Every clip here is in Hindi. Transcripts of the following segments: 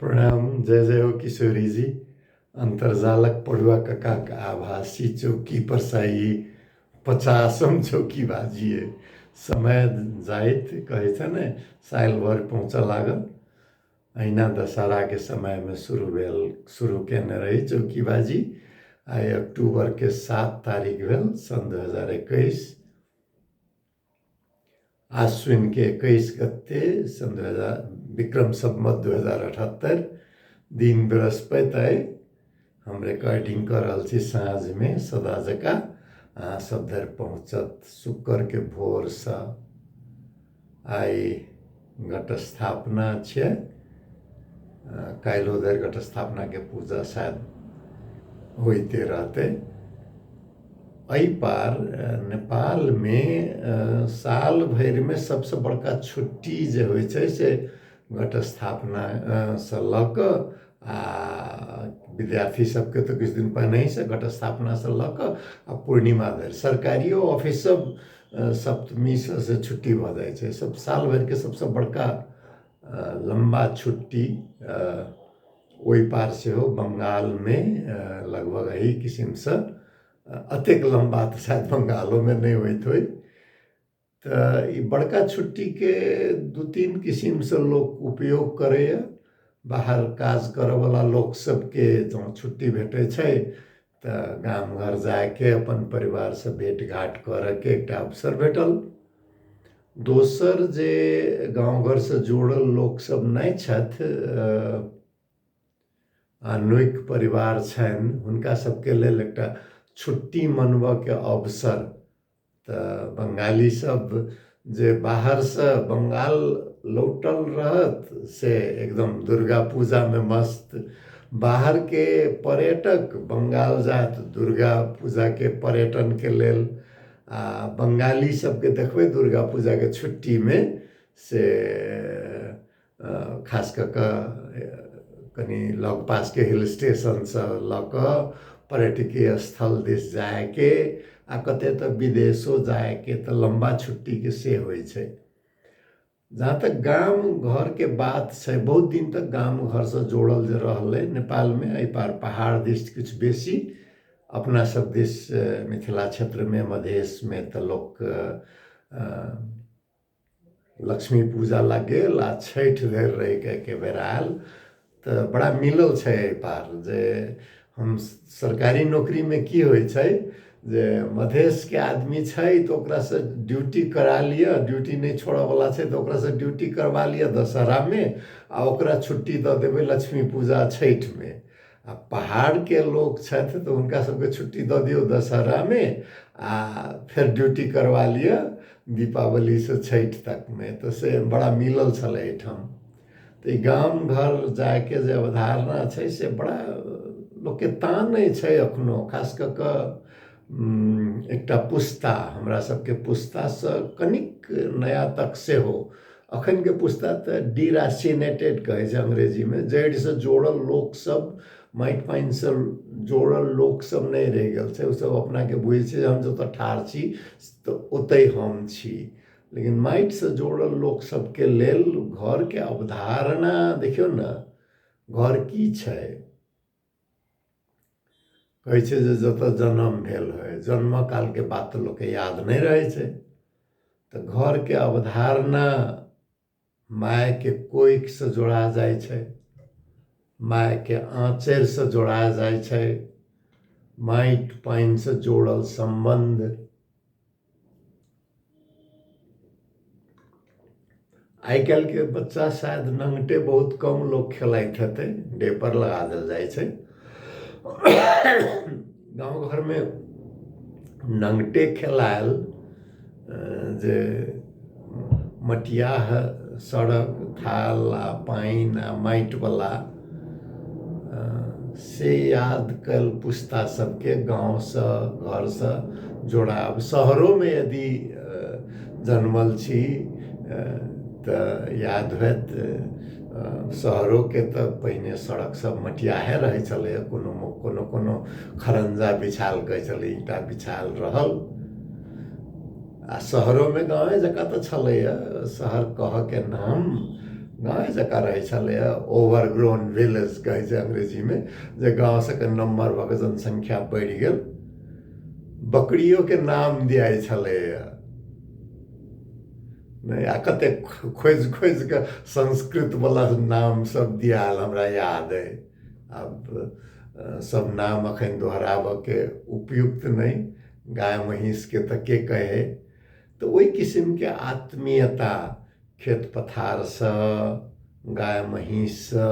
प्रणाम। जय जय हो किशोरी जी। अंतरजालक पड़ुआ ककाक आभासी चौकी पर साई 50म चौकी बाजिए। समय जाइत कहै छ ने साल भर पहुँच लागल। अहिना दशहरा के समय में शुरू केने रही चौकीबाजी। आई अक्टूबर के 7 तारीख भेल सन 2021। आश्विन के 21 गते सन 2000 विक्रम संवत 2078 दिन बृहस्पति आए। हम रिकॉर्डिंग कर रहल छी साँझ में सदा जका। अहाँ सब धरि पहुँचत शुक्र के भोर से। आई घट स्थापना छै। काल्हो धरि घट स्थापना के पूजा शायद होते रहते। एहि पार नेपाल में साल भर में सबसे बड़का छुट्टी जे होइ छै से घट स्थापना से लऽ कऽ आ विद्यार्थी सबके तो किछु दिन पहिने से घट स्थापना से लऽ कऽ आ पूर्णिमा धरि सरकारियो ऑफिस सब सप्तमी से छुट्टी भऽ जाइ छै। सब साल भर के सबसे बड़का लंबा छुट्टी ओहि पार से हो बंगाल में लगभग एही किस्म से अतेक लंबा तो शायद बंगालो में नहीं होइत होइ। तो ई बड़का छुट्टी के 2-3 किस्म से लोग उपयोग करैए। बाहर काज करऽ वाला लोग सबके जँ छुट्टी भेटै छै तो गाम घर जाके अपन परिवार से भेंट घाट करऽ के एकटा अवसर भेटल। दोसर जे गाँव घर से जुड़ल लोक सब नहीं छथि, नुक परिवार छनि, हुनका सबके लेल एकटा छुट्टी मनबऽ के अवसर। तो बंगाली सब जे बाहर से बंगाल लौटल रहत से एकदम दुर्गा पूजा में मस्त। बाहर के पर्यटक बंगाल जात दुर्गा पूजा के पर्यटन के लेल। आ बंगाली सबके देखबै दुर्गा पूजा के छुट्टी में से खास कऽ कनी लग पास के हिल स्टेशन से लऽ कऽ पर्यटकीय स्थल दिस जाके आ कते तो विदेशो जाके तो लंबा छुट्टी के से होइ छै। जहाँ तक गाम घर के बात छै, बहुत दिन तक गाम घर से जोड़ल जे रहलै नेपाल में। एहि पार पहाड़ दिस किछु बेसी, अपना सब दिस मिथिला क्षेत्र में मधेश में तो लोक लक्ष्मी पूजा लग गेल आ छठि धरि रहि के एके बेर आयल। तो बड़ा मिलल छै एहि पार जे हम सरकारी नौकरी में की होइ छै जे मधेश के आदमी छै तो ओकरा से ड्यूटी करा लिया, ड्यूटी नहीं छोड़े वाला छै तो ओकरा से ड्यूटी करवा लिया दशहरा में आ ओकरा छुट्टी दऽ देबै लक्ष्मी पूजा छठि में। आ पहाड़ के लोग छथि तो हुनका सबके छुट्टी दऽ दियौ दशहरा में आ फिर ड्यूटी करवा लिया दीपावली से छठि तक में। तो से बड़ा मिलल छलै एहिठाम। तो ई गाम घर जाके जे अवधारणा छै से बड़ा लोक के तानै छै अखनो, खास कऽ कऽ एकटा पुस्ता हमरा सबके पुस्ता से कनिक नया तक से हो। अखन के पुस्ता तो डिरासिनेटेड कहै छै अंग्रेजी में, जड़ि से जोड़ल लोक सब, माटि पानि से जोड़ल लोक सब नहीं रहि गेल छै। ओ सब अपना के बुझै छै हम जतऽ ठाढ़ छी तो ओतै हम छी। लेकिन माटि से जोड़ल लोक सबके लेल घर के अवधारणा देखियौ न, घर की छै। कहै छै जे जतऽ जन्म भेल होय, जन्म काल के बात तो लोक के याद नहीं रहे छै। तो घर के अवधारणा माय के कोख से जोड़ा जाय छै, माय के आँचर से जोड़ा जाय छै, माटि पानि से जोड़ल संबंध। आई काल्हि के बच्चा शायद नंगटे बहुत कम लोग खेलाइत हेतै, डेपर लगा देल जाय छै। गाँव घर में नंगटे खेलायल जे मटियाह सड़क थाल आ पानि आ माटि वाला से याद कल पुस्ता सबके गाँव से घर से जोड़ाब। शहरों में यदि जन्मल छी तो याद होत शहरों के तो पहिने सड़क सब मटियाहे रहे छलै, कोनो खरंजा बिछाल कहै छलै, ईंटा बिछाल रहल। आ शहरों में गाँवे जकाँ तो छलैया। शहर कह के नाम गाँव जकाँ रहै छलैए, ओवरग्रोन विलेज कहै छै अंग्रेजीमे, जे गाँव सबके नम्बर भऽ कऽ जनसंख्या बढ़ि गेल, बकरियों के नाम दियाइ छलैए। नहीं आ कतेक खोजि खोजि कऽ संस्कृतवला नाम सब दियाल हमरा याद अइ। आब सब नाम एखन दोहराबऽके उपयुक्त नहि, गाय महीषके तऽ के कहै। तऽ ओहि किसिमके आत्मीयता खेत पथारसँ, गाय महीषसँ,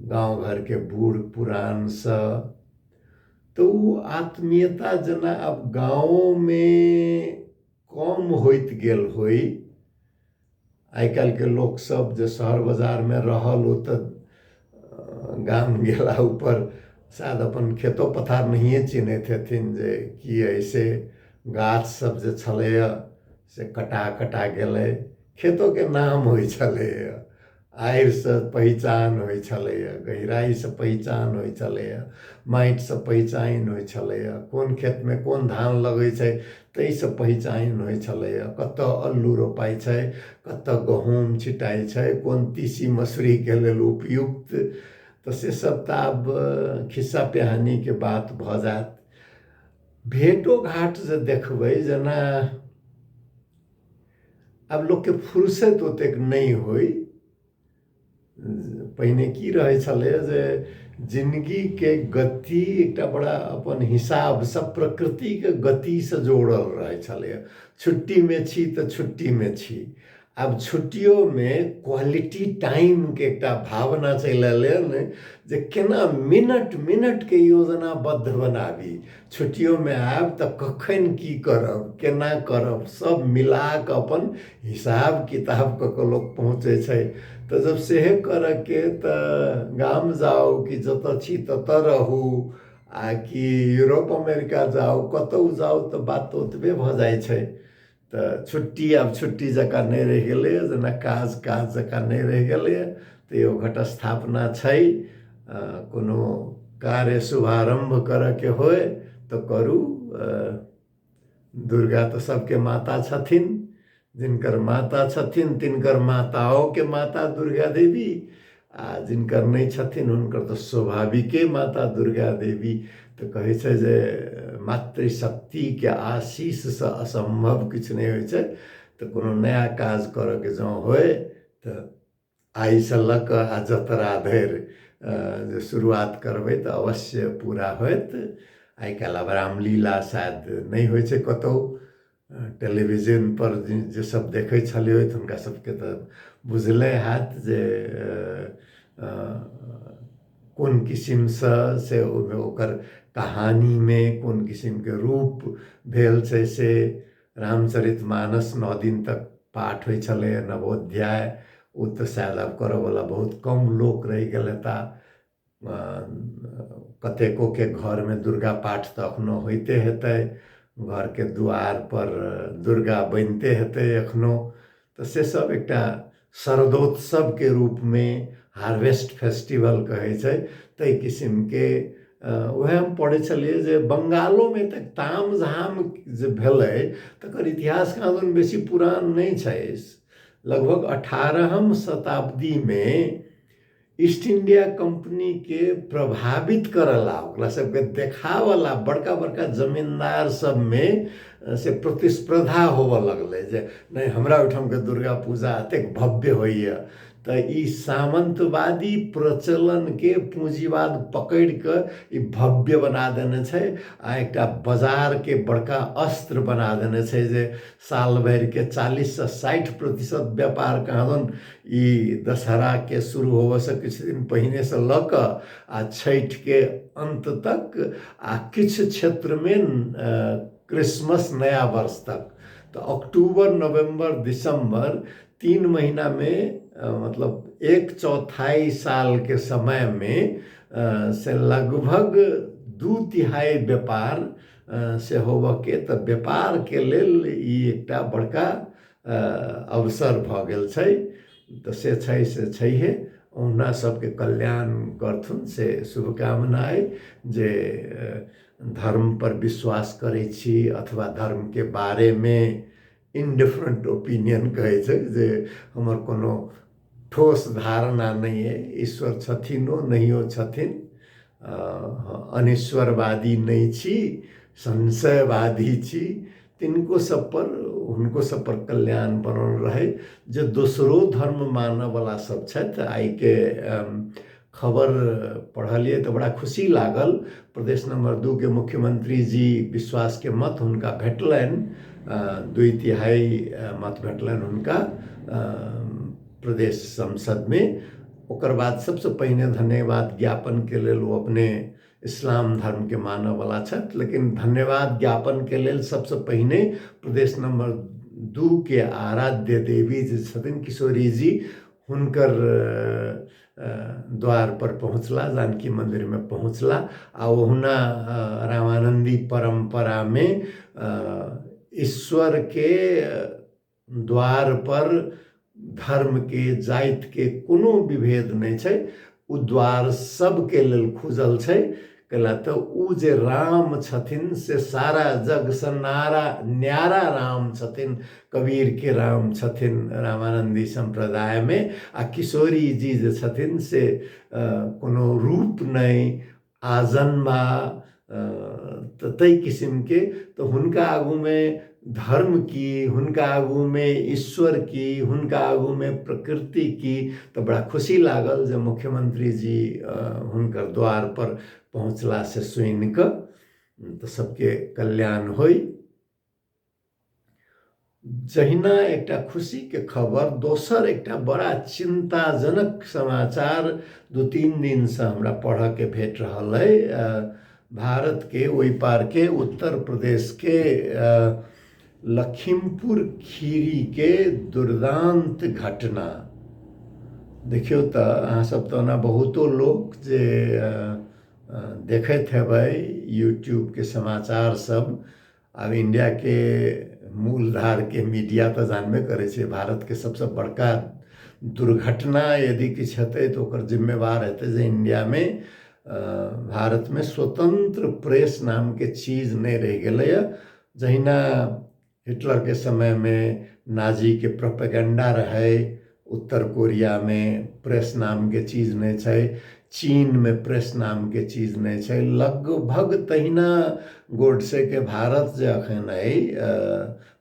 गाँव घरके बूढ़ पुरानसँ, तो उ आत्मीयता जेना आब गाँवोमे कम होइत गेल होइ। आइ काल्हिके लोकसब जे शहर बाजारमे रहल, ओ तऽ गाम गेला ऊपर शायद अपन खेतो पथार नहिए चिन्हैत हेथिन, जे की अइ से गाछ सब जे छलैए से कटा कटा गेलै। खेतोके नाम होइ छलैए, आइरसँ पहिचान होइ छलैए, गहिराइसँ पहिचान होइ छलैए, माटिसँ पहिचान होइ छलैए, कोन खेतमे कोन धान लगै छै ताहिसँ पहिचान होइ छलैए, कतऽ अल्लू रोपाइ छै, कतऽ गहूम छिटाइ छै, कोन तीसी मसुरीके लेल उपयुक्त। तऽ से सब तऽ आब खिस्सा पिहानीके बात भऽ जायत। भेटो घाट जे देखबै, जेना आब लोकके फुर्सत ओतेक नहि होइ। पहिने की रहै छलै जे जिंदगीके गति एकटा बड़ा अपन हिसाबसँ प्रकृतिके गतिसँ जोड़ल रहै छलैए। छुट्टीमे छी तऽ छुट्टीमे छी। आब छुट्टियोमे क्वालिटी टाइमके एकटा भावना चलि एलै ने, जे केना मिनट मिनटके योजनाबद्ध बनाबी। छुट्टियोमे आयब तऽ कखन की करब, केना करब, सब मिला कऽ अपन हिसाब किताब कऽ कऽ लोक पहुँचै छै। तऽ जब सेहे करऽके तऽ गाम जाउ कि जतऽ छी ततऽ रहू, आ कि यूरोप अमेरिका जाउ, कतहु जाउ, तऽ बात तऽ ओतबे भऽ जाइ छै। तऽ छुट्टी आब छुट्टी जकाँ नहि रहि गेलैए, जेना काज काज जकाँ नहि रहि गेलैए। तैयो घटस्थापना छै, कोनो कार्य शुभारम्भ करऽके होय तऽ करू। दुर्गा तऽ सबके माता छथिन, जिनकर माता छथिन तिनकर माताओंके माता दुर्गा देवी, आ जिनकर नहि छथिन हुनकर तऽ स्वाभाविके माता दुर्गा देवी। तऽ कहै छै जे मातृशक्तिके आशीषसँ असम्भव किछु नहि होइ छै। तऽ कोनो नया काज करऽके जँ होय तऽ आइसँ लऽ कऽ आ जतरा धरि जे शुरुआत करबै तऽ अवश्य पूरा होयत। आइ काल्हि आब रामलीला शायद नहि होइ छै कतहु, टेलीविजन पर जे सब देखै छलियै तऽ हुनका सबके तऽ बुझले हैत जे कोन किसिमसँ से ओकर कहानीमे कोन किसिमके रूप भेल छै। से रामचरितमानस 9 दिन तक पाठ होइ छलै, नवोध्याय। ओ तऽ शायद आब करऽवला बहुत कम लोक रहि गेल हेता। कतेकोके घरमे दुर्गा पाठ तऽ एखनो होइते हेतै, घरके दुआर पर दुर्गा बनिते हेतै एखनो। तऽ से सब एकटा शरदोत्सवके रूपमे, हार्वेस्ट फेस्टिवल कहै छै, ताहि किसिमके वएह हम पढ़ै छलियै जे बंगालोमे तऽ ताम झाम जे भेलै तकर इतिहास कहाँ बेसी पुरान नहि छै। लगभग 18वीं शताब्दीमे ईस्ट इंडिया कंपनीके प्रभावित करला, ओकरा सबके देखावला बड़का बड़का जमींदार सबमे से प्रतिस्पर्धा होबऽ लगलै जे नहि हमरा ओहिठामके दुर्गा पूजा एतेक भव्य होइए। तऽ ई सामंतवादी प्रचलनके पूंजीवाद पकड़ि कऽ ई भव्य बना देने छै, आ एकटा बाजारके बड़का अस्त्र बना देने छै, जे साल भरिके 40 से 60% व्यापार कहाँ ई दशहराके शुरू होबऽसँ किछु दिन पहिनेसँ लऽ कऽ आ छठिके अंत तक, आ किछु क्षेत्रमे क्रिसमस नया वर्ष तक। तऽ अक्टूबर नवंबर दिसंबर 3 महीनामे मतलब 1/4 साल के समय में से लगभग 2/3 व्यापार से होबऽ के, तऽ व्यापार के लेल ई एकटा बड़का अवसर भऽ गेल छै। तऽ से छै से छैहे, ओहुना सबके कल्याण करथुन से शुभकामना अइ। जे धर्म पर विश्वास करै छी अथवा धर्म के बारे में इनडिफरेंट ओपिनियन कहै छै, जे हमर कोनो ठोस धारणा नहीं है। ईश्वर छथिनो नहियो छथिन, अनिश्वरवादी नहीं छी, संशयवादी छी। तिनको सब पर हुनको सब पर कल्याण बनल रहे। जो दोसरो धर्म मानय वाला सब छथि, आइ के खबर पढ़लिए तो बड़ा खुशी लागल। प्रदेश नंबर 2 के मुख्यमंत्री जी विश्वास के मत हुनका भेटलनि, 2/3 मत भेटलनि हुनका प्रदेश संसद में। ओकर बाद सबसे पहिने धन्यवाद ज्ञापन के लेल वो अपने इस्लाम धर्म के मानय वाला छथि, लेकिन धन्यवाद ज्ञापन के लेल सबसे पहिने प्रदेश नंबर 2 के आराध्य देवी जे छथिन किशोरी जी, हुनकर द्वार पर पहुँचला, जानकी मंदिर में पहुँचला। आ ओहुना रामानंदी परंपरा में ईश्वर के द्वार पर धर्म के जाति के कोनो विभेद नहीं छै। उ द्वार सबके लेल खुजल छै। कैला तो उ जे राम छथिन से सारा जग से न्यारा राम छथिन, कबीर के राम छथिन रामानंदी संप्रदाय में। आ किशोरी जी जे छथिन से कोनो रूप नहीं, आजन्मा तई किस्म के। तो हुनका आगू में धर्म की, हुनका आगू में ईश्वर की, हुनका आगू में प्रकृति की। तो बड़ा खुशी लागल जब मुख्यमंत्री जी हुनकर द्वार पर पहुँचला से सुन क, तो सबके कल्याण होई। जहिना एकटा खुशी के खबर, दोसर एकटा बड़ा चिंताजनक समाचार 2-3 दिन से हमरा पढ़ के भेट रहल है। भारत के ओई पार के उत्तर प्रदेश के लखीमपुर खीरी के दुर्दांत घटना। देखियो तो अहाँ सब तो ना बहुतो लोग जे देखैत हेबै यूट्यूब के समाचार सब। अब इंडिया के मूलधार के मीडिया तो जानबे करे छे, भारत के सबसे बड़का दुर्घटना यदि किछ हेतै तो ओकर जिम्मेवार हेतै जे इंडिया में भारत में स्वतंत्र प्रेस नाम के चीज नहीं रह गए। जहिना हिटलर के समय में नाजी के प्रोपेगेंडा रहे, उत्तर कोरिया में प्रेस नाम के चीज नहीं छै, चीन में प्रेस नाम के चीज नहीं छै। लगभग तहिना गोडसे के भारत जे अखन है,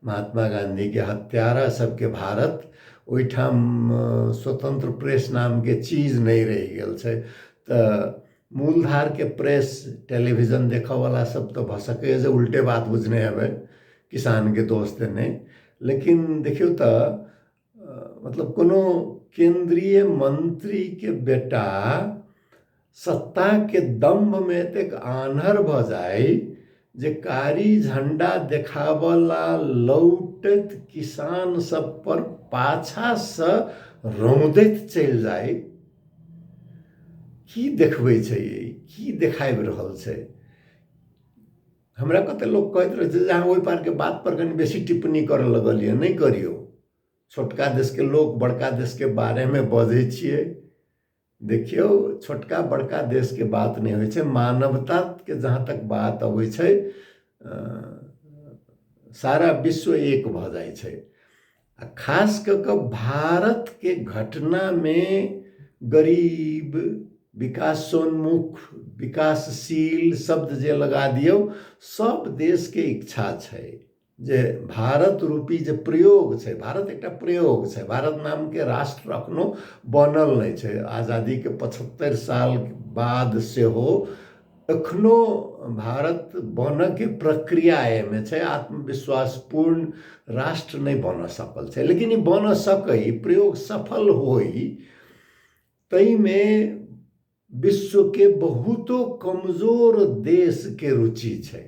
महात्मा गांधी के हत्यारा सबके भारत, ओहिठाम स्वतंत्र प्रेस नाम के चीज नहीं रह गेल छै। तो मूलधार के प्रेस टेलीविजन देखा वाला सब तो भसके जे उल्टे बात बुझने हेबै, किसान के दोष देने। लेकिन देखियो तो मतलब कोनो केंद्रीय मंत्री के बेटा सत्ता के दम्भ में एतेक आन्हर भ जाए जे कारी झंडा देखावला लौटैत किसान सब पर पाछा से रौंदैत चल जाए। की देखबै छै, की देखाबि रहल छै? हमरा कते लोग कहते रहे जे अहाँ ओहि पार के बात पर कनी बेसी टिप्पणी करे लगलिए, नहीं करियो। छोटका देश के लोग बड़का देश के बारे में बजे छिए। देखियो छोटका बड़का देश के बात नहीं होइ छै, मानवता के जहाँ तक बात अबै छै सारा विश्व एक भ जाय छै। आ खास क के भारत के घटना में गरीब, विकासोन्मुख, विकासशील शब्द जे लगा दियो, सब देश के इच्छा छै जे भारत रूपी जे प्रयोग छै, भारत एकटा प्रयोग छै। भारत नाम के राष्ट्र अखनो बनल नहीं छै। आज़ादी के 75 साल बाद से हो अखनो भारत बन के प्रक्रिया में छै। आत्मविश्वासपूर्ण राष्ट्र नहीं बन सकल छै, लेकिन ये बन सकै, प्रयोग सफल होई। तई में विश्व के बहुतो कमजोर देश के रुचि छै।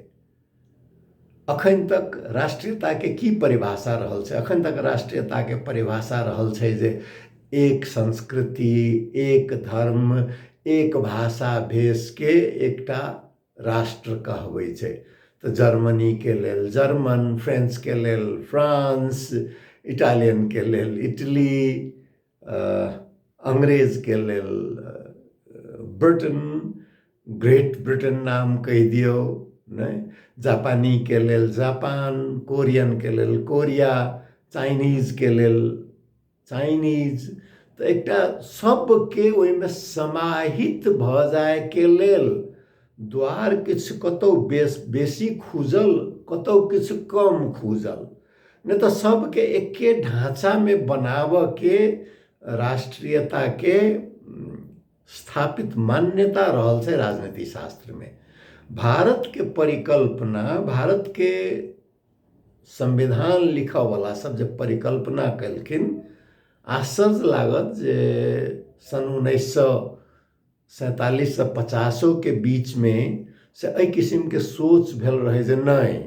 अखन तक राष्ट्रीयता के की परिभाषा रहल छै? अखन तक राष्ट्रीयता के परिभाषा रहल छै जे एक संस्कृति, एक धर्म, एक भाषा भेष के एकटा राष्ट्र कहबै छै। तो जर्मनी के लेल जर्मन, फ्रेंच के लेल फ्रांस, इटालियन के लेल इटली, अंग्रेज के लेल ब्रिटेन, ग्रेट ब्रिटेन नाम कह दियो, नहीं? जापानी के लेल जापान, कोरियन के लेल कोरिया, चाइनीज के लेल चाइनीज। तो एकटा सबके ओहिमे समाहित भ जाय के लेल द्वार किछु कतौ बेसी खुजल, कतौ किछु कम खुजल, नहीं तो सबके एके ढांचा में बनाव के राष्ट्रीयता के स्थापित मान्यता रहल छै राजनीति शास्त्र में। भारत के परिकल्पना, भारत के संविधान लिखा वाला सब जब परिकल्पना कलखिन, आश्चर्य लागत जे सन 1947 से 50 के बीच में से एहि किस्म के सोच भेल रहे जे नहीं,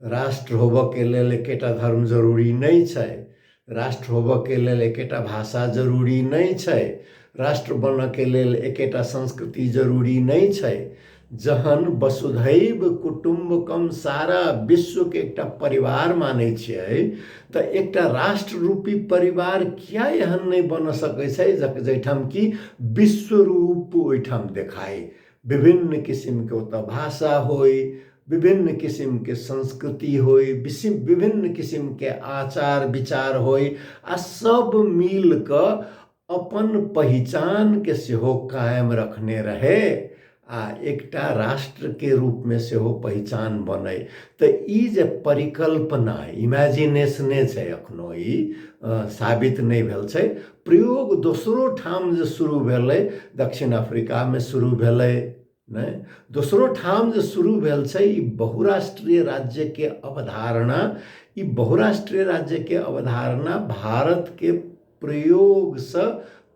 राष्ट्र होबऽ के लेल एकेटा धर्म जरूरी नहीं छै, राष्ट्र होबऽ के लेल एकेटा भाषा जरूरी नहीं छै, राष्ट्र बनऽ के लेल एकेटा संस्कृति जरूरी नहीं छै। जहन वसुधैव कुटुम्बकम सारा विश्व के एकटा परिवार मानै छियै, तो एकटा राष्ट्र रूपी परिवार किया एहन नहीं बन सकै छै जैठाम कि विश्व रूप ओहिठाम देखाई, विभिन्न किस्म के ओतऽ भाषा होई, विभिन्न किस्म के संस्कृति होई, विभिन्न किस्म के आचार विचार होई, आ सब मिल क अपन पहचान के सेहो कायम रखने रहे, आ एकटा राष्ट्र के रूप में सेहो पहचान बने। तो ई जे परिकल्पना इमेजिनेशने छै, अखनो ई साबित नहीं भेल छै। प्रयोग दोसरो ठाम जे शुरू भेलै, दक्षिण अफ्रीका में शुरू भेलै, नहीं दोसरो ठाम जे शुरू भेल छै, ई बहुराष्ट्रीय राज्य के अवधारणा, ई बहुराष्ट्रीय राज्य के अवधारणा भारत के प्रयोग से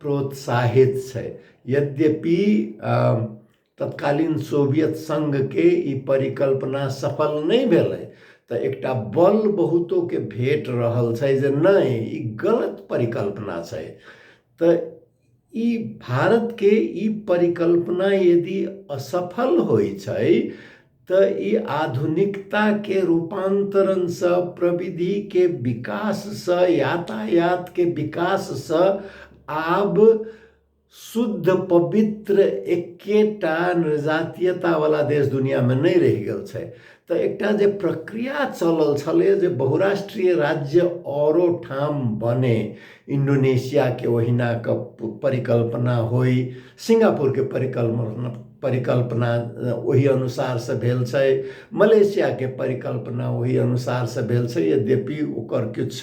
प्रोत्साहित छै। यद्यपि तत्कालीन सोवियत संघ के ई परिकल्पना सफल नहीं भेलै, तो एकटा बल बहुतों के भेट रहल छै जे नहीं, ई गलत परिकल्पना छै। तो ई भारत के ई परिकल्पना यदि असफल होई छै, तो ई आधुनिकता के रूपांतरण से, प्रविधि के विकास से, यातायात के विकास से आब शुद्ध पवित्र एकेटा निर्जातीयता वाला देश दुनिया में नहीं रह गल छै। तो एकटा जे प्रक्रिया चलल छले जे बहुराष्ट्रीय राज्य औरो ठाम बने, इंडोनेशिया के ओहिना के परिकल्पना होई, सिंगापुर के परिकल्पना वही अनुसार से भेल छै, मलेशिया के परिकल्पना वही अनुसार से भेल छै। यद्यपि ओकर किछ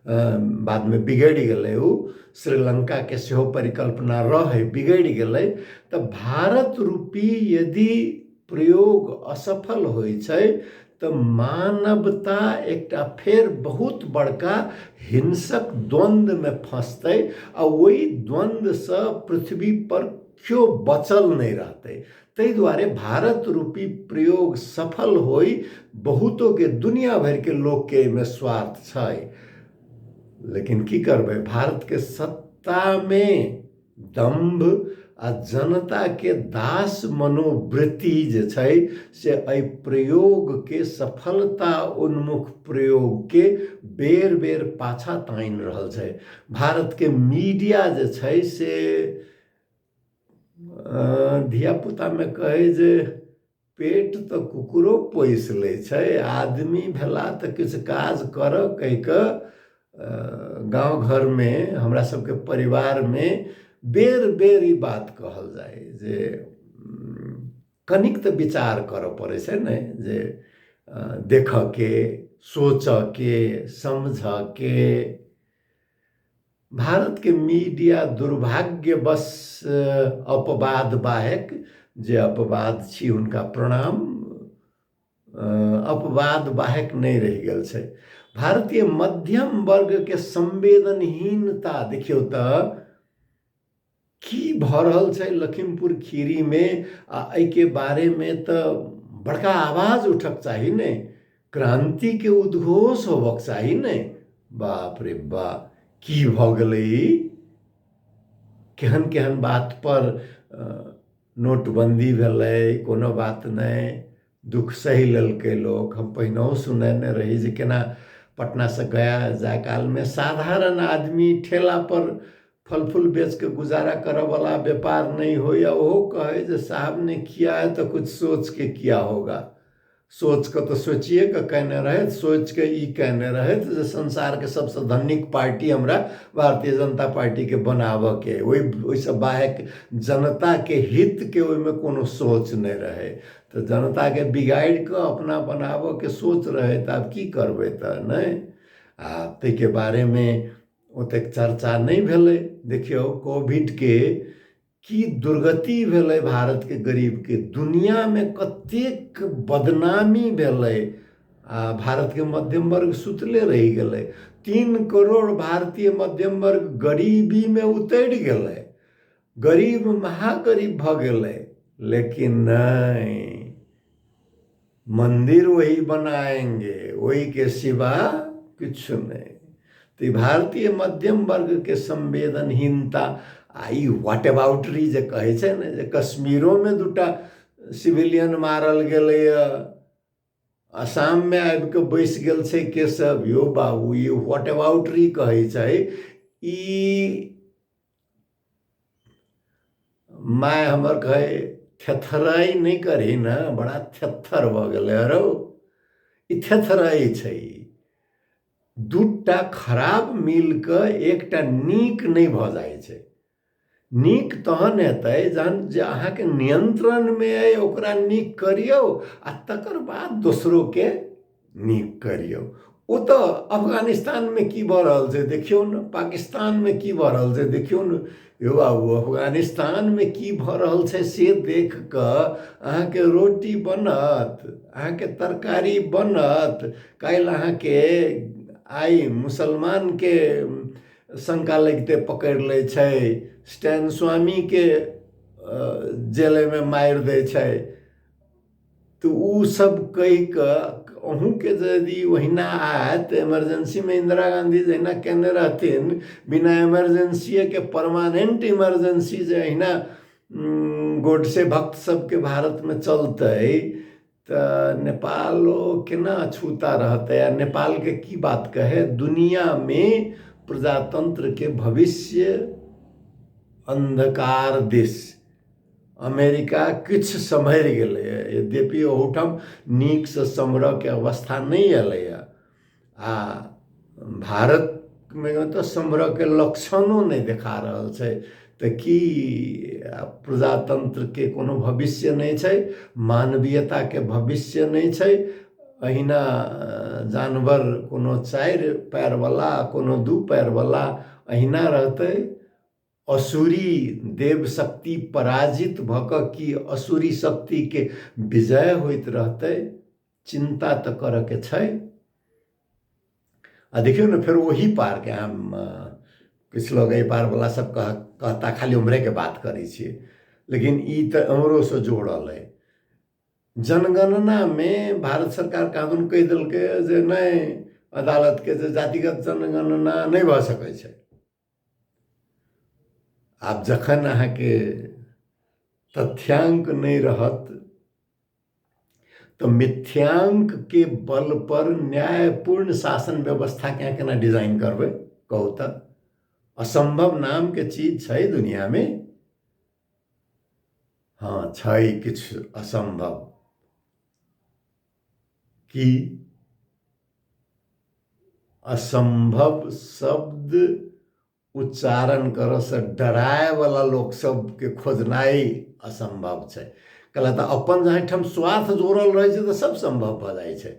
बाद में बिगड़ गए, श्रीलंका के सेहो परिकल्पना रहे, बिगड़ गए। तो भारत रूपी यदि प्रयोग असफल होई छै, तो मानवता एकटा फेर बहुत बड़का हिंसक द्वंद्व में फंसते, और वही द्वंद्व से पृथ्वी पर क्यों बचल नहीं रहते। तै दुआरे भारत रूपी प्रयोग सफल होई, बहुतों के दुनिया भर के लोग के में स्वार्थ छै, लेकिन की करबे, भारत के सत्ता में दंभ आ जनता के दास मनोवृत्ति जे छै से एहि प्रयोग के सफलता उन्मुख प्रयोग के बेर बेर पाछा तानि रहल छै। भारत के मीडिया जे छै से धिया पुता में कहे जे पेट तो कुकुरो पोस ले छै, आदमी भेला तो किछु काज कर कह के गांव घर में हमरा सबके परिवार में बेर बेर ई बात कहल जाए जे कनिक तो विचार कर पड़े छै ने, जे देख के, सोच के, समझ के। भारत के मीडिया दुर्भाग्यवश अपवाद बाहेक, जे अपवाद छी हुनका प्रणाम, अपवाद बाहेक नहीं रह गल छै। भारतीय मध्यम वर्ग के संवेदनहीनता देखियो तो की भ रहल छै लखीमपुर खीरी में, आ एहि के बारे में तो बड़का आवाज उठक चाहिए ने, क्रांति के उद्घोष होबक चाहिए ने। बाप रे बा, की भ गेलै, केहन केहन बात पर नोटबंदी भेलै, कोनो बात नहीं, दुख सही लेलकै लोग। हम पहिनहु सुनने रही जे केना पटना से गया जाय काल में साधारण आदमी ठेला पर फल फूल बेच के गुजारा करे वाला व्यापार नहीं हो, या वो कहे जो साहब ने किया है तो कुछ सोच के किया होगा। सोच के तो सोचिए के कहने रहे, सोच के ई कहने रहे जे संसार के सबसे धनिक पार्टी हमरा भारतीय जनता पार्टी के बनाबऽ के, ओइसे बाहेक जनता के हित के ओइमे कोनो सोच नहीं रहे। तो जनता के बिगाड़ के अपना बनाबऽ के सोच रहे, तो आब की करबै तो नहीं। आ तै के बारे में ओतेक चर्चा नहीं भेलै। देखियो कोविड के की दुर्गति भेलै भारत के गरीब के, दुनिया में कतेक बदनामी भेलै। भारत के मध्यम वर्ग सुतले रह गेलै। 3 करोड़ भारतीय मध्यम वर्ग गरीबी में उतरि गेलै, गरीब महागरीब भ गेलै। लेकिन नहीं, मंदिर वही बनाएंगे, वही के सिवा कुछ नहीं। तो भारतीय मध्यम वर्ग के संवेदनहीनता आई व्हाट अबाउटरी जे कहे छै ने, जे कश्मीरो में 2टा सिविलियन मारल गेलै, असम में आबि के बैस गेल छै केशव। यो बाबू, ये व्हाट अबाउटरी कहे छै। ई माय हमर कहे थेथराई नहीं करी ना, बड़ा थेथर भ गेलै। अरो ई थेथराई छै। 2टा खराब मिल के एकटा नीक नहीं भ जाय छै। नीक तहन हेतै जहन जे अहाँ के नियंत्रण में अइ ओकरा नीक करियौ, आ तकर बाद दोसरो के नीक करियौ। ओ तो अफगानिस्तान में की भ रहल छै देखियौ न, पाकिस्तान में की भ रहल छै देखियौ न। यौ बाबू, अफगानिस्तान में की भ रहल छै से देख के अहाँ के रोटी बनत, अहाँ के तरकारी बनत। काल्हि अहाँ के आई मुसलमान के शंका लगते पकड़ ले छै, स्टैन स्वामी के जेल में मार दे छै। तो उ सब कह के अहूँ के यदि ओहिना आयत, इमरजेंसी में इंदिरा गांधी जहिना कहने रहथिन, बिना इमरजेंसी के परमानेंट इमरजेंसी जे अहिना गोडसे भक्त सबके भारत में चलते, तो नेपालो केना अछूता रहते। आ नेपाल के की बात कहे, दुनिया में प्रजातंत्र के भविष्य अंधकार दिस अमेरिका किछ सम्हर गेलै। यद्यपि ओहूठाम नीक से सम्हरऽ के अवस्था नहीं अलै। आ भारत में तो सम्हरऽ के लक्षणों नहीं देखा रहल छै। तो की प्रजातंत्र के कोनो भविष्य नहीं छै, मानवीयता के भविष्य नहीं छै। अहिना जानवर कोनो 4 पैर वाला, कोनो 2 पैर वाला अहिना रहते। असुरी देव शक्ति पराजित भक की असुरी शक्ति के विजय होइत रहते। चिंता तो कर के छै। आ देखियो न, फिर वही पार के हम किछ लोग एहि पार वाला सब कहता खाली उम्रे के बात करै छियै, लेकिन ई तो हमरो से जोड़ल है। जनगणना में भारत सरकार कानून कह देलकै जे नहीं, अदालत के जे जातिगत जनगणना नहीं भ सकै छै। आब जखन अहाँ के तथ्यांक नहीं रहत, तो मिथ्यांक के बल पर न्यायपूर्ण शासन व्यवस्था क्या केना डिजाइन करबै कहू तो। असंभव नाम के चीज छै दुनिया में। हाँ छै किछ असंभव, कि असंभव शब्द उच्चारण करऽ से डराए वाला लोग सब के खोजनाई असंभव छै। कहला तो अपन जहाँ ठाम स्वार्थ जोड़ल रहे छै तो सब संभव भ जाय छै।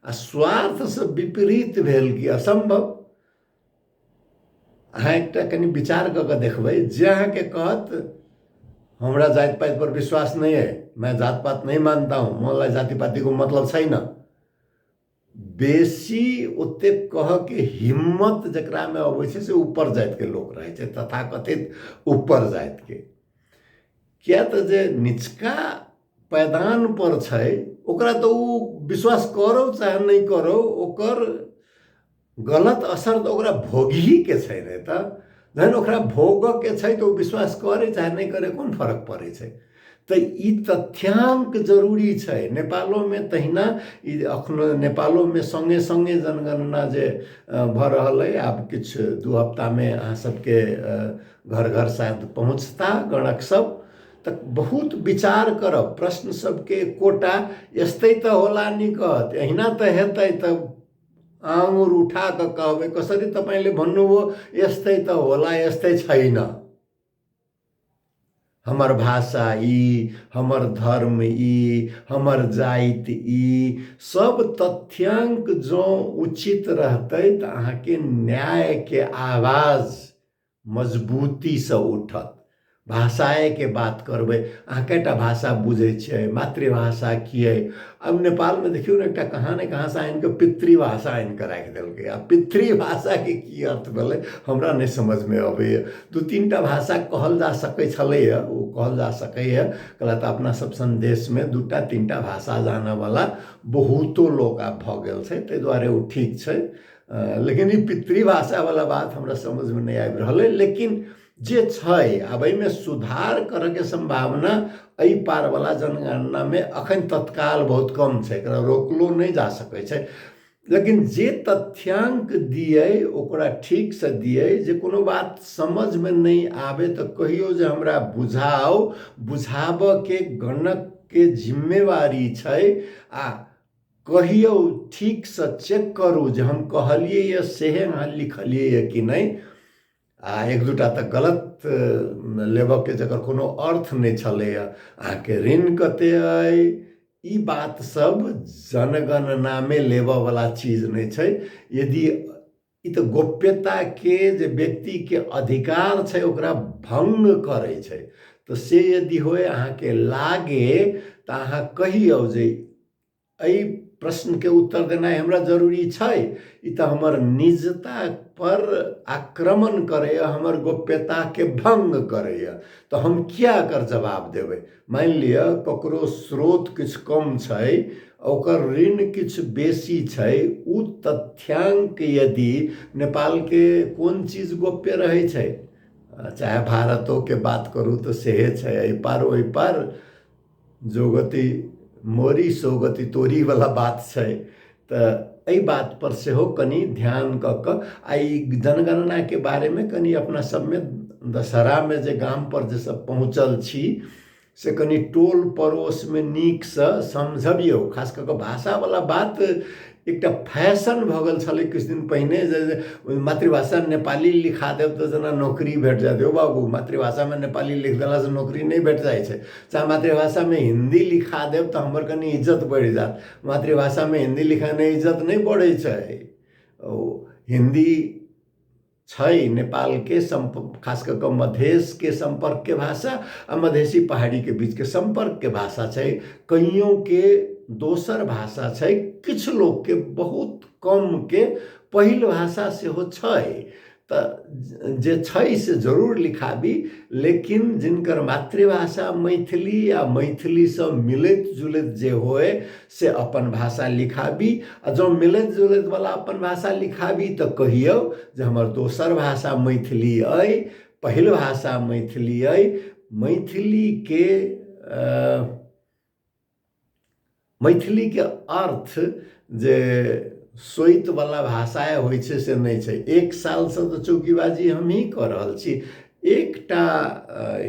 आ स्वार्थ से विपरीत भेल कि असंभव। अहाँ एकटा कनि विचार क के देखबै, जे अहाँ के कहत हमरा जात पात पर विश्वास नहीं है, मैं जात पात नहीं मानता हूँ, मलाई जाति पाति को मतलब छैन, बेसी ओते कह के हिम्मत जकरा में अबै छै से ऊपर जात के लोग रहे छै, तथाकथित ऊपर जात के। क्या तो जे निचका पैदान पर छै ओकरा तो उ विश्वास करो चाहे नहीं करो, ओकर गलत असर तो ओकरा भोगी के छै ने। तो जहन ओकरा भोग के छै तो विश्वास करे चाहे नहीं करे कोन फर्क पड़े छै। तो ई तथ्यांक जरूरी छै। नेपालों में तहिना अखनो नेपालों में संगे संगे जनगणना जे भ रहल है। आब किछ 2 हफ्ता में अहाँ सबके घर घर शायद पहुँचता गणक सब। त बहुत विचार करब, प्रश्न सबके कोटा यस्तै त होला नि कहत, अहिना त हेतै त आँगुर उठा के कहबै कसरी तपाईले भन्नुभयो यस्तै त होला यस्तै छैन। हमर भाषा ई, हमर धर्म ई, हमर जाति ई, सब तथ्यांक जो उचित रहतै त अहाँके न्याय के आवाज मजबूती से उठत। भाषाए के बात करबै, अहाँ कएटा भाषा बुझै छियै, मातृभाषा की है। अब नेपाल में देखियो न एकटा कहाँ ने कहाँ से आइन के पितृभाषा आइन के राखि देलकै। आ पितृभाषा के की अर्थ भेलै हमरा नहीं समझ में अबैया। दू तीनटा भाषा कहल जा सकै छलैया, ओ कहल जा सकैया, कला त अपना सब सन देश में दूटा तीनटा भाषा जाने वाला बहुतो लोग आब भ गेल छै, ताहि दुआरे ओ ठीक छै। लेकिन ई पितृभाषा वाला बात हमरा समझ में नहीं आबि रहल है। लेकिन जे छै आब एहिमे सुधार करे के संभावना एहि पार वाला जनगणना में अखन तत्काल बहुत कम छै, एकरा रोकलो नहीं जा सकै छै। लेकिन जे तथ्यांक दिए ओकरा ठीक से दिए, जे कोनो बात समझ में नहीं आवे तो कहियो जे हमरा बुझाओ, बुझाब के गणक के जिम्मेवारी छै। आ कहियो ठीक से चेक करू जे हम कहलिए या सेहे अहाँ लिखलिए या कि नहीं। आ एक दूटा त गलत लेबऽ के जकर कोनो अर्थ नहीं छलै, अहाँके ऋण कते अइ ई बात सब जनगणना में लेबऽ वाला चीज नहीं छै। यदि ई तो गोप्यता के जे व्यक्ति के अधिकार छै ओकरा भंग करे छै, तो से यदि होय अहाँके लागे त अहाँ कहियौ जे एहि प्रश्न के उत्तर देना हमरा जरूरी छै, ई त हमर निजता पर आक्रमण करे, हमर गोप्यता के भंग करे, तो हम क्या कर जवाब देवे। मान लिया ककरो स्रोत किछ कम छै, ओकर ऋण किछ बेसी छै, उ तथ्यांक यदि नेपाल के कोन चीज गोप्य रहे छै, चाहे भारतो के बात करू तो सेहे छै, एहि पार ओहि पार जोगति मोरी सोगति तोरी वाला बात छै। त एहि बात पर से हो कनी ध्यान क आई जनगणना के बारे में कनी अपना सब में दशहरा में जे गाम पर जे सब पहुँचल छी से कनी टोल पड़ोस में नीक से समझबियो। खास करके भाषा वाला बात एकटा फैशन भ गेल छलै किछु दिन पहिने, जे मातृभाषा नेपाली लिखा देब तो जेना नौकरी भेट जायत। यौ बाबू, मातृभाषा में नेपाली लिख देला से नौकरी नहीं भेट जाय छै। चाहे मातृभाषा में हिंदी लिखा देब तो हमर कनी इज्जत बढ़ जात। मातृभाषा में हिंदी लिखाने इज्जत नहीं बढ़े छै। हिंदी छै नेपाल के खास करके मधेश के संपर्क के भाषा आ मधेसी पहाड़ी के बीच के संपर्क के भाषा छै। कईयों के दोसर भाषा छै, किछ लोग के बहुत कम के पहिल भाषा से हो छै। त जे छै से जरूर लिखाबी, लेकिन जिनकर मातृभाषा मैथिली या मैथिली से मिलत जुलत जे होए से अपन भाषा लिखाबी। आ जो मिलत जुलत वाला अपन भाषा लिखाबी तो कहियो जे हमर दोसर भाषा मैथिली अइ, पहिल भाषा मैथिली अइ। मैथिली के अर्थ जे सोइत वाला भाषा होइ छै से नहीं छै। एक साल से तो चौकीबाजी हम ही कर रहल छी। एकटा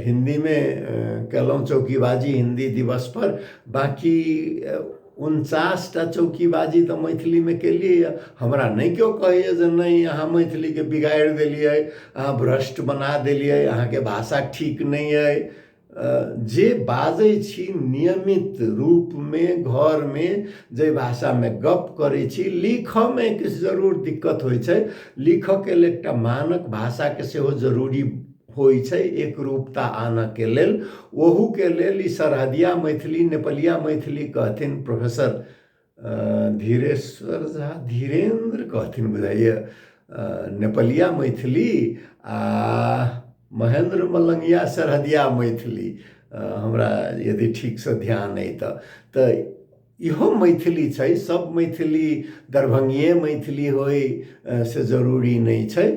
हिंदी में कहलहुँ चौकीबाजी हिंदी दिवस पर, बाकी 49टा चौकीबाजी तो मैथिली में केलिए। हमरा नहीं क्यों कहिए जे नहीं अहाँ मैथिली के बिगाड़ देलिए, अहाँ भ्रष्ट बना देलिए, अहाँ के भाषा ठीक नहीं है। जे बाजै छी नियमित रूप में घर में जे भाषा में गप करै छी, लिख में किछु जरूर दिक्कत होइ छै। लिख के लेल एकटा मानक भाषा के सेहो जरूरी होइ छै, एक रूपता आने के लेल। ओहू के लेल ई सरहदिया मैथिली, नेपालिया मैथिली कहथिन प्रोफेसर धीरेश्वर झा, धीरेन्द्र कहथिन बुझाइए, नेपालिया मैथिली आ महेंद्र मलंगिया सरहदिया मैथिली, हमरा यदि ठीक से ध्यान है तो इहो मैथिली छै। सब मैथिली दरभंगिए मैथिली होय से जरूरी नहीं छै।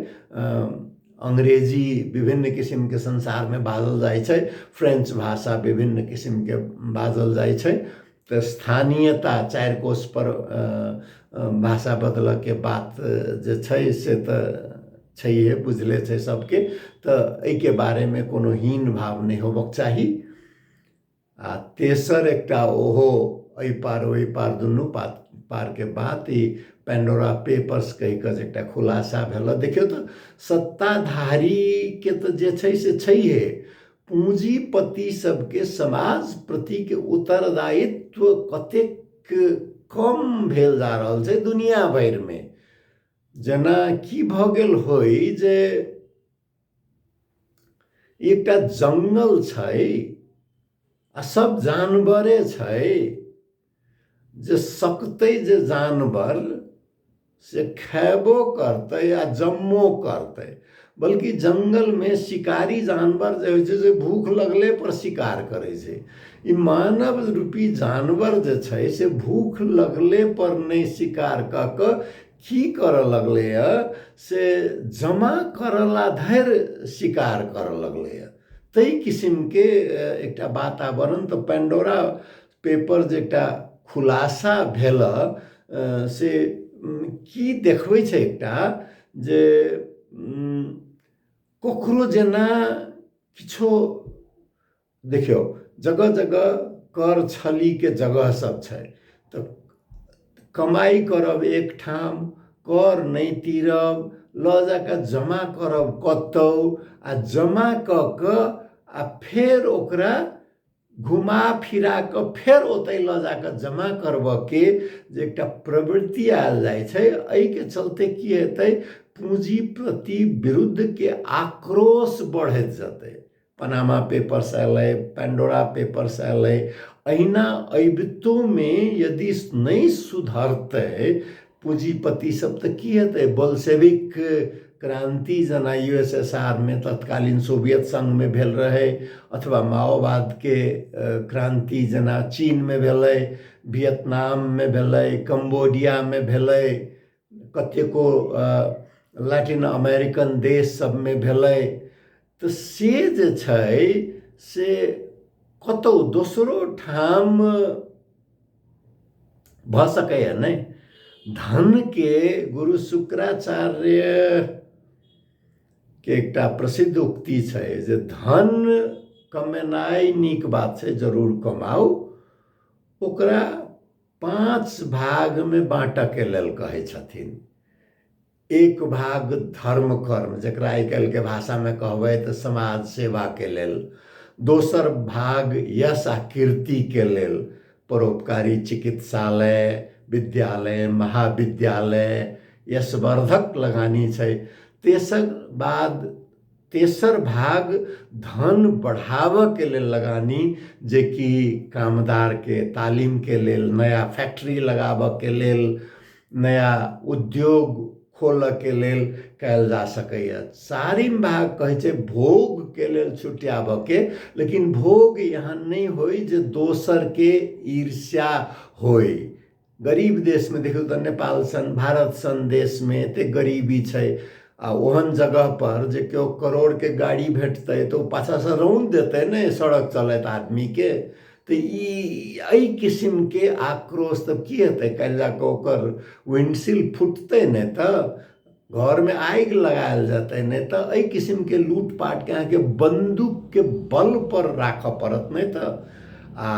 अंग्रेजी विभिन्न किस्म के संसार में बाजल जाय छै, फ्रेंच भाषा विभिन्न किस्म के बाजल जाय छै। तो स्थानीयता 4 कोश पर भाषा बदल के बात जे छै से तो छैहे, बुझले छै सबके। तो एहि के बारे में कोनो हीन भाव नहीं होबक चाही। आ तेसर एकटा ओहो एहि पार ओहि पार दुनू पार के बात ई पेंडोरा पेपर्स कहि कऽ जे एकटा खुलासा भेल। देखियौ तऽ सत्ताधारी के तऽ जे छै से छैहे, पूंजीपति सबके समाज प्रति के उत्तरदायित्व कतेक कम भेल जा रहल छै दुनिया भरि में। जेना की भऽ गेल होय जे एकटा जंगल छै आ सब जानवरे छै, जे सकतै जे जानवर से खैबो करतै आ जमो करतै। बल्कि जंगल में शिकारी जानवर जे होइ छै से भूख लगले पर शिकार करै छै। ई मानव रूपी जानवर जे छै से भूख लगले पर नहीं शिकार कऽ कऽ की करऽ लगलै से जमा करला धरि शिकार करऽ लगलै। ताहि किस्म के एकटा वातावरण तऽ पेंडोरा पेपर जे एकटा खुलासा भेल से की देखबै छै एकटा जे ककरो जेना किछो देखियौ जगह जगह कर छली के जगह सब छै, तऽ कमाई करब एक ठाम, कर नहीं तीरब, लऽ जाकऽ जमा करब कतौ, आ जमा कऽ कऽ आ फेर ओकरा घुमा फिरा कऽ फेर ओतै लऽ जाकऽ जमा करबऽ के जे एकटा प्रवृत्ति आयल जाइ छै। एहि के चलते की हेतै, पूंजीपति विरुद्ध के आक्रोश बढ़ैत जेतै। पनामा पेपर्स एलै, पेंडोरा पेपर्स एलै, अहिना अबितो में यदि नहीं सुधरतै पूंजीपति सब तऽ की हेतै। बोल्शेविक क्रांति जेना यूएसएसआर में तत्कालीन सोवियत संघ में भेल रहे, अथवा माओवाद के क्रांति जेना चीन में भेलै, वियतनाम में भेलै, कंबोडिया में भेलै, कतेको लैटिन अमेरिकन देश सब में भेलै। तऽ से जे छै से कतौ दोसरो ठाम भऽ सकैए नहीं। धन के गुरु शुक्राचार्य के एकटा प्रसिद्ध उक्ति छै जे धन कमेनाइ नीक बात छै, जरूर कमाऊ, ओकरा 5 भाग में बाँटऽ के लेल कहै छथिन। एक भाग धर्म कर्म, जकरा आइ काल्हि के भाषा में कहबै तऽ समाज सेवा के लेल। दोसर भाग यश आ कीर्ति के लेल, परोपकारी चिकित्सालय, विद्यालय, महाविद्यालय, यशवर्धक लगानी छै। तेसर भाग धन बढ़ावऽ के लेल लगानी, जे कि कामदार के तालीम के लेल, नया फैक्ट्री लगाबऽ के लेल, नया उद्योग खोलऽ के लेल कयल जा सकैए। चारिम भाग कहै छै भोग के लेल छुट्याबऽ के, लेकिन भोग यहाँ नहीं होय जे दोसर के ईर्ष्या होय। गरीब देश में देखियौ तऽ नेपाल सन, भारत सन देश में एते गरीबी छै, आ ओहन जगह पर जे केओ करोड़ के गाड़ी भेटतै तऽ ओ पाछा से रौंद देतै ने सड़क चलैत आदमी के। तऽ एहि किस्म के आक्रोश तब की हेतै, काल्हि जाकऽ ओकर विंडशील फुटतै ने, तऽ घर में आगि लगायल जेतै ने, तऽ एहि किस्म के लूटपाट के अहाँके बंदूक के बल पर राखऽ पड़त नहीं। तऽ आ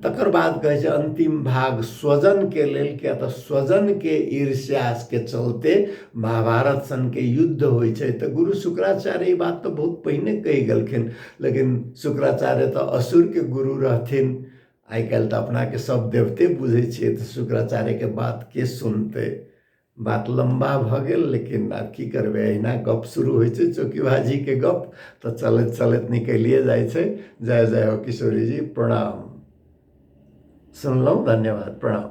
तकर बाद कहै छै अंतिम भाग स्वजन के लेल, किया तऽ स्वजन के ईर्ष्या के चलते महाभारत सन के युद्ध होइ छै। तऽ गुरु शुक्राचार्य ई बात तो बहुत पहिने कहि गेलखिन, लेकिन शुक्राचार्य तो असुर के गुरु रहथिन। आइ काल्हि तऽ अपना के सब देवते बुझै छियै, तऽ शुक्राचार्य के बात के सुनतै। बात लंबा भऽ गेल, लेकिन आब की करबै, अहिना गप शुरू होइ छै चौकीबाजी के गप, तऽ चलैत चलैत निकलिए जाइ छै। जय जय हो किशोरी जी, प्रणाम। सुनलहुँ, धन्यवाद, प्रणाम।